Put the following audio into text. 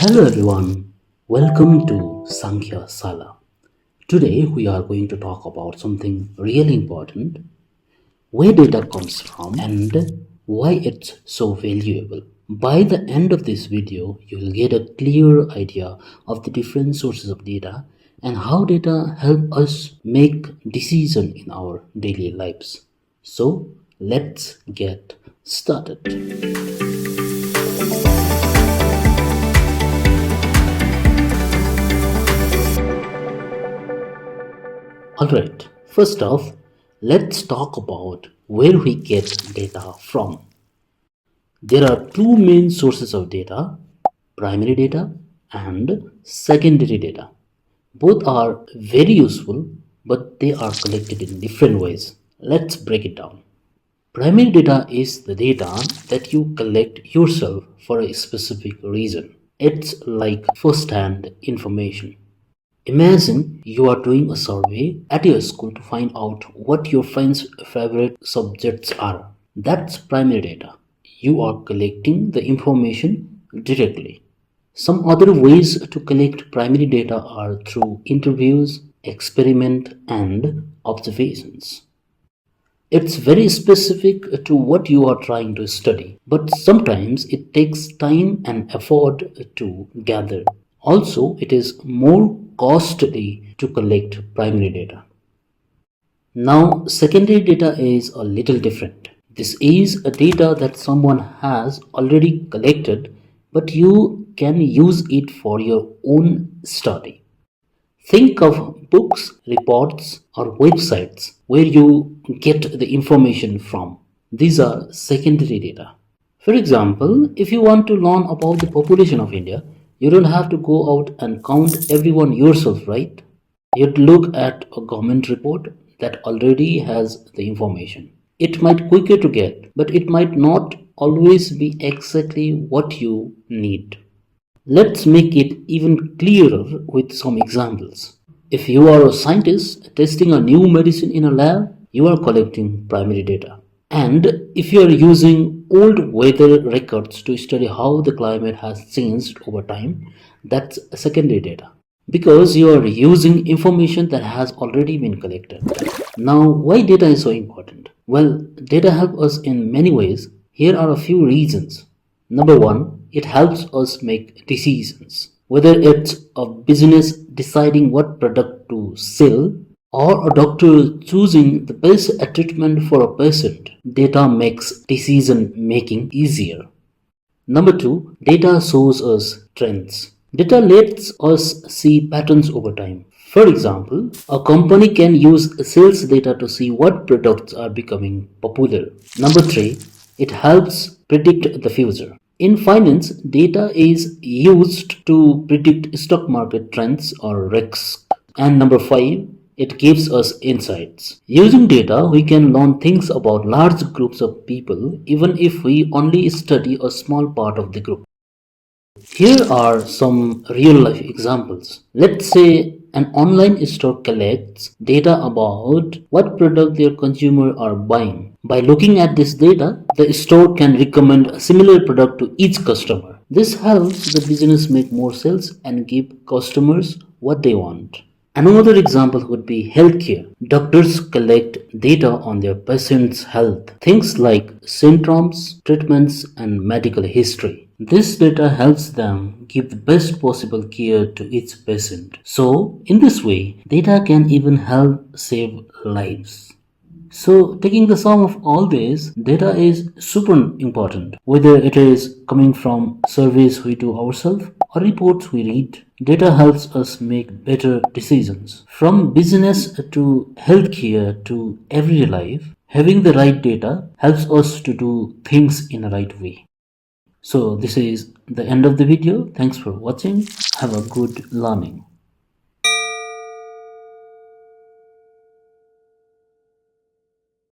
Hello everyone, welcome to Sankhya Sala. Today we are going to talk about something really important, where data comes from and why it's so valuable. By the end of this video, you will get a clear idea of the different sources of data and how data help us make decisions in our daily lives. So let's get started. Alright, first off, let's talk about where we get data from. There are two main sources of data, primary data and secondary data. Both are very useful, but they are collected in different ways. Let's break it down. Primary data is the data that you collect yourself for a specific reason. It's like first-hand information. Imagine you are doing a survey at your school to find out what your friends' favorite subjects are. That's primary data. You are collecting the information directly. Some other ways to collect primary data are through interviews, experiment, and observations. It's very specific to what you are trying to study, but sometimes it takes time and effort to gather. Also, it is more costly to collect primary data. Now, secondary data is a little different. This is a data that someone has already collected, but you can use it for your own study. Think of books, reports, or websites where you get the information from. These are secondary data. For example, if you want to learn about the population of India, you don't have to go out and count everyone yourself, right? You'd look at a government report that already has the information. It might quicker to get, but it might not always be exactly what you need. Let's make it even clearer with some examples. If you are a scientist testing a new medicine in a lab, you are collecting primary data. And if you are using old weather records to study how the climate has changed over time, that's secondary data. Because you are using information that has already been collected. Now, why data is so important? Well, data help us in many ways. Here are a few reasons. Number one, it helps us make decisions. Whether it's a business deciding what product to sell or a doctor choosing the best treatment for a patient, data makes decision making easier. Number two, data shows us trends. Data lets us see patterns over time. For example, a company can use sales data to see what products are becoming popular. Number three, it helps predict the future. In finance, data is used to predict stock market trends or risks. And number five, it gives us insights. Using data, we can learn things about large groups of people even if we only study a small part of the group. Here are some real life examples. Let's say an online store collects data about what product their consumers are buying. By looking at this data, the store can recommend a similar product to each customer. This helps the business make more sales and give customers what they want. Another example would be healthcare. Doctors collect data on their patients' health, things like symptoms, treatments, and medical history. This data helps them give the best possible care to each patient. So, in this way, data can even help save lives. So, taking the sum of all this, data is super important. Whether it is coming from surveys we do ourselves or reports we read, data helps us make better decisions. From business to healthcare to everyday life, having the right data helps us to do things in a right way. So, this is the end of the video. Thanks for watching. Have a good learning.